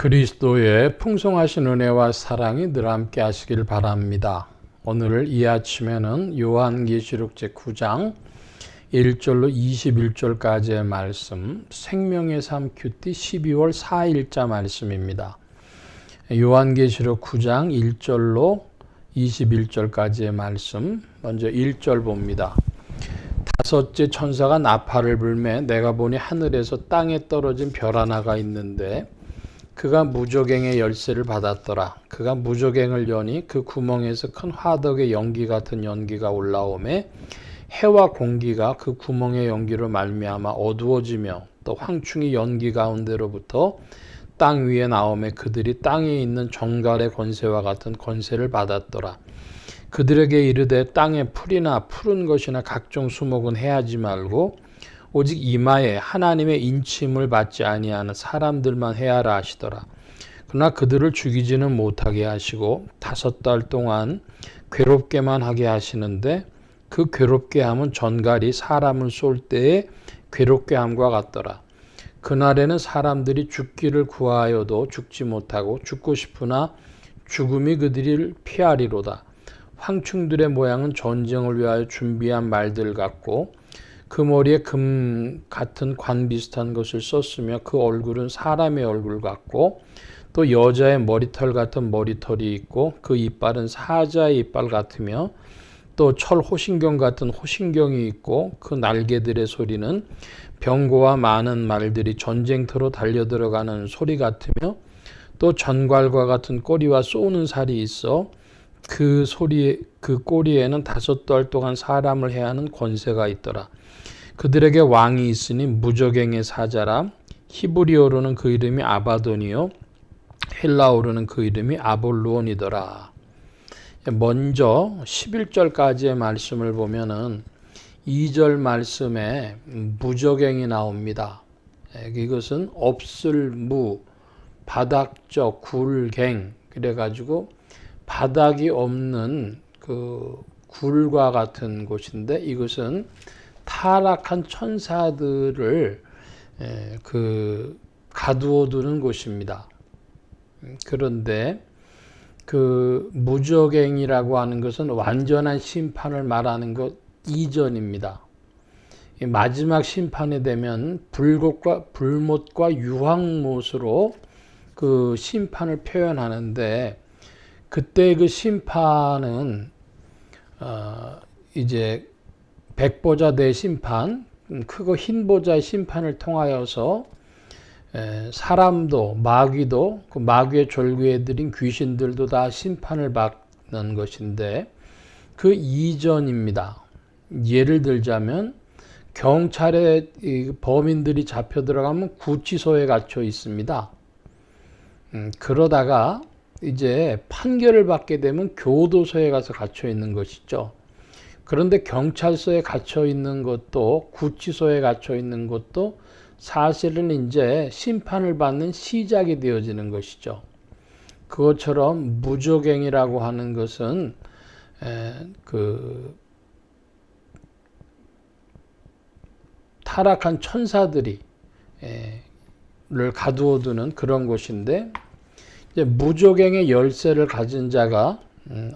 그리스도의 풍성하신 은혜와 사랑이 늘 함께 하시길 바랍니다. 오늘 이 아침에는 요한계시록 제9장 1절로 21절까지의 말씀, 생명의 삶 큐티 12월 4일자 말씀입니다. 요한계시록 9장 1절로 21절까지의 말씀, 먼저 1절 봅니다. 다섯째 천사가 나팔을 불매 내가 보니 하늘에서 땅에 떨어진 별 하나가 있는데 그가 무저갱의 열쇠를 받았더라. 그가 무저갱을 여니 그 구멍에서 큰 화덕의 연기 같은 연기가 올라오매 해와 공기가 그 구멍의 연기로 말미암아 어두워지며 또 황충이 연기 가운데로부터 땅 위에 나오매 그들이 땅에 있는 정갈의 권세와 같은 권세를 받았더라. 그들에게 이르되 땅에 풀이나 푸른 것이나 각종 수목은 해하지 말고 오직 이마에 하나님의 인침을 받지 아니하는 사람들만 해하라 하시더라. 그러나 그들을 죽이지는 못하게 하시고 5달 동안 괴롭게만 하게 하시는데 그 괴롭게 함은 전갈이 사람을 쏠 때의 괴롭게 함과 같더라. 그날에는 사람들이 죽기를 구하여도 죽지 못하고 죽고 싶으나 죽음이 그들을 피하리로다. 황충들의 모양은 전쟁을 위하여 준비한 말들 같고 그 머리에 금 같은 관 비슷한 것을 썼으며 그 얼굴은 사람의 얼굴 같고 또 여자의 머리털 같은 머리털이 있고 그 이빨은 사자의 이빨 같으며 또 철 호신경 같은 호신경이 있고 그 날개들의 소리는 병고와 많은 말들이 전쟁터로 달려들어가는 소리 같으며 또 전갈과 같은 꼬리와 쏘는 살이 있어 그 꼬리에는 5달 동안 사람을 해하는 권세가 있더라. 그들에게 왕이 있으니 무저갱의 사자라. 히브리어로는 그 이름이 아바돈이요 헬라어로는 그 이름이 아볼루온이더라. 먼저 11절까지의 말씀을 보면은 2절 말씀에 무저갱이 나옵니다. 이것은 없을 무, 바닥적, 굴갱 그래가지고 바닥이 없는 그 굴과 같은 곳인데 이것은 타락한 천사들을 가두어 두는 곳입니다. 그런데 그 무저갱이라고 하는 것은 완전한 심판을 말하는 것 이전입니다. 마지막 심판이 되면 불못과 유황못으로 그 심판을 표현하는데 그때 그 심판은 이제 백보자 대심판, 크고 흰 보자의 심판을 통하여서 사람도 마귀도 그 마귀의 졸귀애들인 귀신들도 다 심판을 받는 것인데 그 이전입니다. 예를 들자면 경찰에 범인들이 잡혀 들어가면 구치소에 갇혀 있습니다. 그러다가 이제 판결을 받게 되면 교도소에 가서 갇혀 있는 것이죠. 그런데 경찰서에 갇혀 있는 것도 구치소에 갇혀 있는 것도 사실은 이제 심판을 받는 시작이 되어지는 것이죠. 그것처럼 무저갱이라고 하는 것은 그 타락한 천사들이 를 가두어 두는 그런 곳인데 이제 무저갱의 열쇠를 가진 자가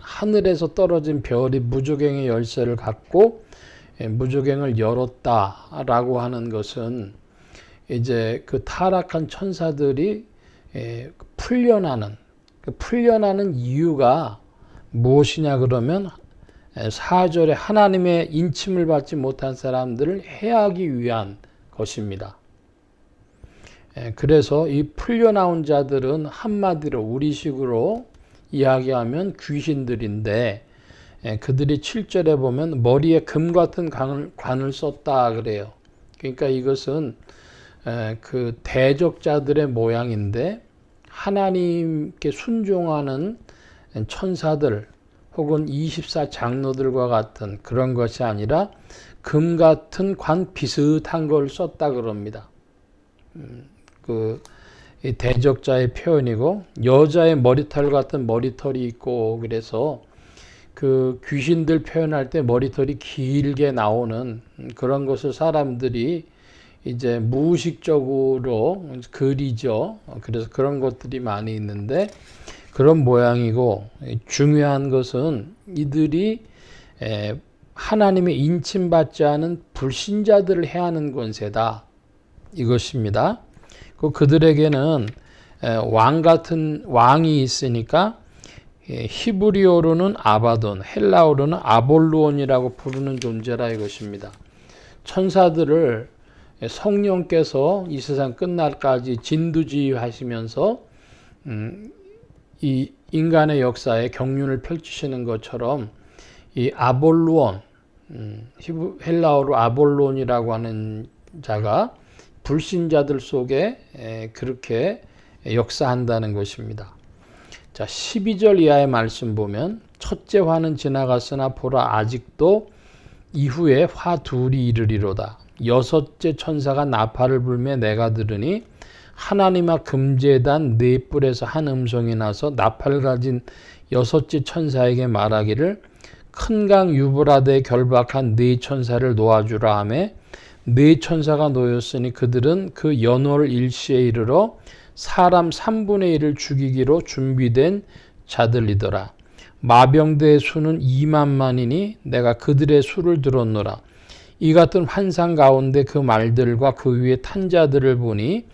하늘에서 떨어진 별이 무저갱의 열쇠를 갖고 무저갱을 열었다라고 하는 것은 이제 그 타락한 천사들이 풀려나는 이유가 무엇이냐 그러면 4절에 하나님의 인침을 받지 못한 사람들을 해하기 위한 것입니다. 그래서 이 풀려나온 자들은 한마디로 우리식으로 이야기하면 귀신들인데 그들이 7절에 보면 머리에 금 같은 관을 썼다 그래요. 그러니까 이것은 그 대적자들의 모양인데 하나님께 순종하는 천사들 혹은 24장로들과 같은 그런 것이 아니라 금 같은 관 비슷한 걸 썼다 그럽니다. 이 대적자의 표현이고 여자의 머리털 같은 머리털이 있고 그래서 그 귀신들 표현할 때 머리털이 길게 나오는 그런 것을 사람들이 이제 무의식적으로 그리죠. 그래서 그런 것들이 많이 있는데 그런 모양이고, 중요한 것은 이들이 하나님의 인침받지 않은 불신자들을 해하는 권세다, 이것입니다. 그들에게는 왕 같은 왕이 있으니까 히브리어로는 아바돈, 헬라어로는 아볼루온이라고 부르는 존재라 이것입니다. 천사들을 성령께서 이 세상 끝날까지 진두지휘하시면서 이 인간의 역사에 경륜을 펼치시는 것처럼 이 아볼루온, 헬라어로 아볼론이라고 하는 자가 불신자들 속에 그렇게 역사한다는 것입니다. 자, 12절 이하의 말씀 보면, 첫째 화는 지나갔으나 보라 아직도 이후에 화 둘이 이르리로다. 여섯째 천사가 나팔을 불며 내가 들으니 하나님 앞 금제단 네 뿔에서 한 음성이 나서 나팔을 가진 여섯째 천사에게 말하기를 큰 강 유브라데에 결박한 네 천사를 놓아주라 하매 네 천사가 놓였으니 그들은 그 연월 일시에 이르러 사람 3분의 1을 죽이기로 준비된 자들이더라. 마병대의 수는 2만만이니 내가 그들의 수를 들었노라. 이 같은 환상 가운데 그 말들과 그 위에 탄 자들을 보니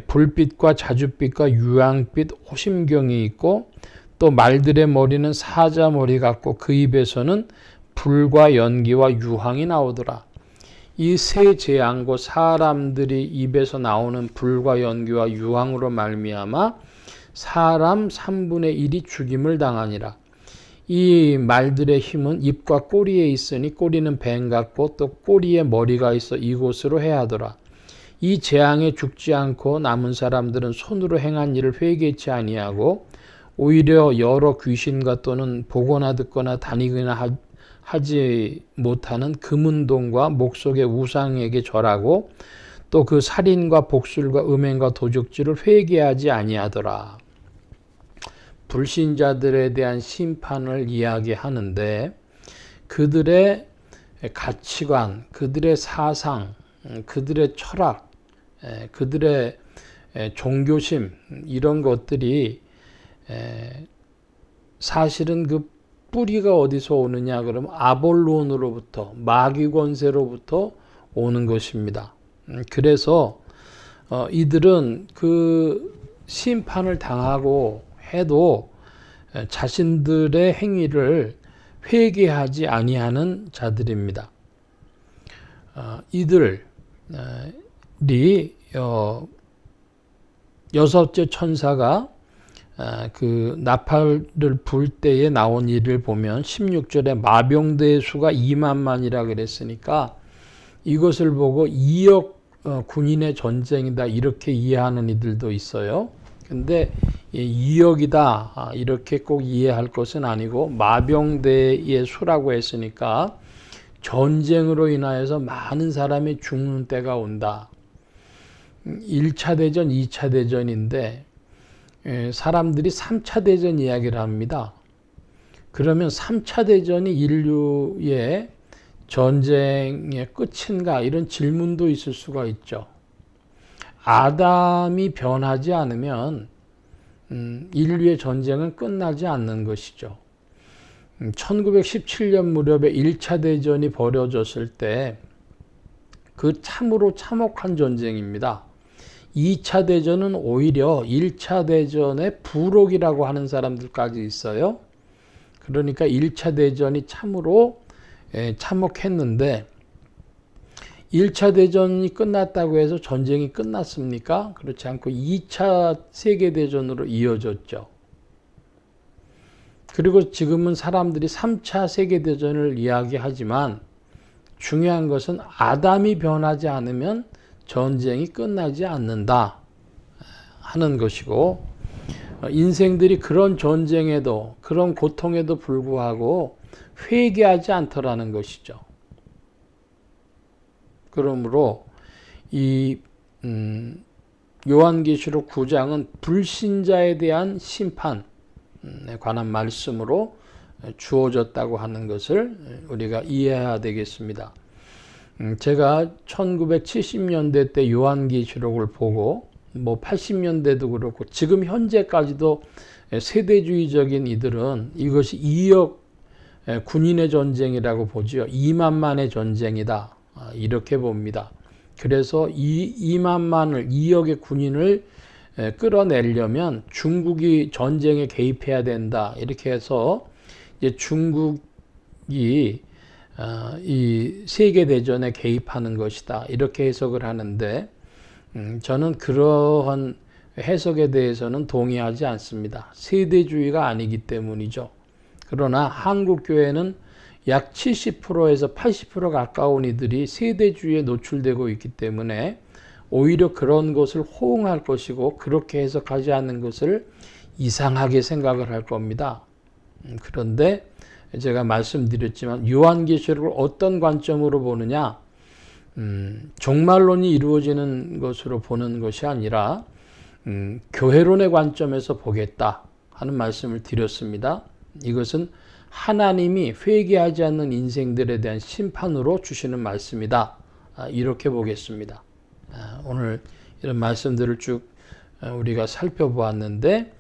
불빛과 자줏빛과 유황빛 호심경이 있고 또 말들의 머리는 사자 머리 같고 그 입에서는 불과 연기와 유황이 나오더라. 이 세 재앙과 사람들이 입에서 나오는 불과 연기와 유황으로 말미암아 사람 3분의 1이 죽임을 당하니라. 이 말들의 힘은 입과 꼬리에 있으니 꼬리는 뱀 같고 또 꼬리에 머리가 있어 이곳으로 해하더라. 이 재앙에 죽지 않고 남은 사람들은 손으로 행한 일을 회개치 아니하고 오히려 여러 귀신과 또는 보거나 듣거나 다니거나 하지 못하는 금은동과 목속의 우상에게 절하고 또 그 살인과 복술과 음행과 도적질을 회개하지 아니하더라. 불신자들에 대한 심판을 이야기하는데 그들의 가치관, 그들의 사상, 그들의 철학, 그들의 종교심, 이런 것들이 사실은 그 뿌리가 어디서 오느냐 그러면 아볼론으로부터, 마귀 권세로부터 오는 것입니다. 그래서 이들은 그 심판을 당하고 해도 자신들의 행위를 회개하지 아니하는 자들입니다. 이들이 여섯째 천사가 그 나팔을 불 때에 나온 일을 보면 16절에 마병대의 수가 2만만이라 그랬으니까 이것을 보고 2억 군인의 전쟁이다 이렇게 이해하는 이들도 있어요. 근데 2억이다 이렇게 꼭 이해할 것은 아니고 마병대의 수라고 했으니까 전쟁으로 인하여서 많은 사람이 죽는 때가 온다. 1차 대전, 2차 대전인데 사람들이 3차 대전 이야기를 합니다. 그러면 3차 대전이 인류의 전쟁의 끝인가 이런 질문도 있을 수가 있죠. 아담이 변하지 않으면 인류의 전쟁은 끝나지 않는 것이죠. 1917년 무렵에 1차 대전이 벌어졌을 때 그 참으로 참혹한 전쟁입니다. 2차 대전은 오히려 1차 대전의 부록이라고 하는 사람들까지 있어요. 그러니까 1차 대전이 참으로 참혹했는데 1차 대전이 끝났다고 해서 전쟁이 끝났습니까? 그렇지 않고 2차 세계대전으로 이어졌죠. 그리고 지금은 사람들이 3차 세계대전을 이야기하지만 중요한 것은 아담이 변하지 않으면 전쟁이 끝나지 않는다 하는 것이고 인생들이 그런 전쟁에도 그런 고통에도 불구하고 회개하지 않더라는 것이죠. 그러므로 이 요한계시록 9장은 불신자에 대한 심판에 관한 말씀으로 주어졌다고 하는 것을 우리가 이해해야 되겠습니다. 제가 1970년대 때 요한계시록을 보고 80년대도 그렇고 지금 현재까지도 세대주의적인 이들은 이것이 2억 군인의 전쟁이라고 보죠. 2만만의 전쟁이다. 이렇게 봅니다. 그래서 이 2만만을 2억의 군인을 끌어내려면 중국이 전쟁에 개입해야 된다. 이렇게 해서 이제 중국이 이 세계대전에 개입하는 것이다. 이렇게 해석을 하는데 저는 그러한 해석에 대해서는 동의하지 않습니다. 세대주의가 아니기 때문이죠. 그러나 한국교회는 약 70%에서 80% 가까운 이들이 세대주의에 노출되고 있기 때문에 오히려 그런 것을 호응할 것이고 그렇게 해석하지 않는 것을 이상하게 생각을 할 겁니다. 그런데 제가 말씀드렸지만 요한계시록을 어떤 관점으로 보느냐, 종말론이 이루어지는 것으로 보는 것이 아니라 교회론의 관점에서 보겠다 하는 말씀을 드렸습니다. 이것은 하나님이 회개하지 않는 인생들에 대한 심판으로 주시는 말씀이다. 이렇게 보겠습니다. 오늘 이런 말씀들을 쭉 우리가 살펴보았는데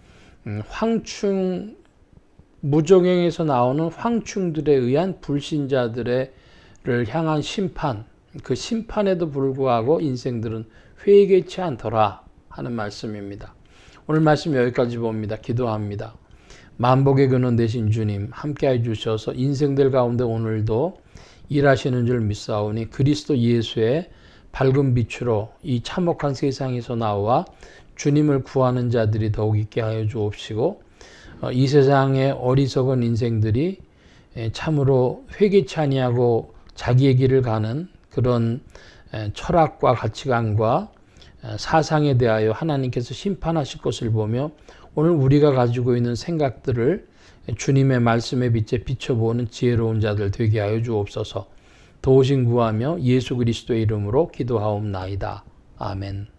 황충 무종행에서 나오는 황충들에 의한 불신자들을 향한 심판, 그 심판에도 불구하고 인생들은 회개치 않더라 하는 말씀입니다. 오늘 말씀 여기까지 봅니다. 기도합니다. 만복의 근원 되신 주님 함께해 주셔서 인생들 가운데 오늘도 일하시는 줄 믿사오니 그리스도 예수의 밝은 빛으로 이 참혹한 세상에서 나와 주님을 구하는 자들이 더욱 있게 하여 주옵시고 이 세상의 어리석은 인생들이 참으로 회개치 아니하고 자기의 길을 가는 그런 철학과 가치관과 사상에 대하여 하나님께서 심판하실 것을 보며 오늘 우리가 가지고 있는 생각들을 주님의 말씀의 빛에 비춰보는 지혜로운 자들 되게 하여 주옵소서. 도우신 구하며 예수 그리스도의 이름으로 기도하옵나이다. 아멘.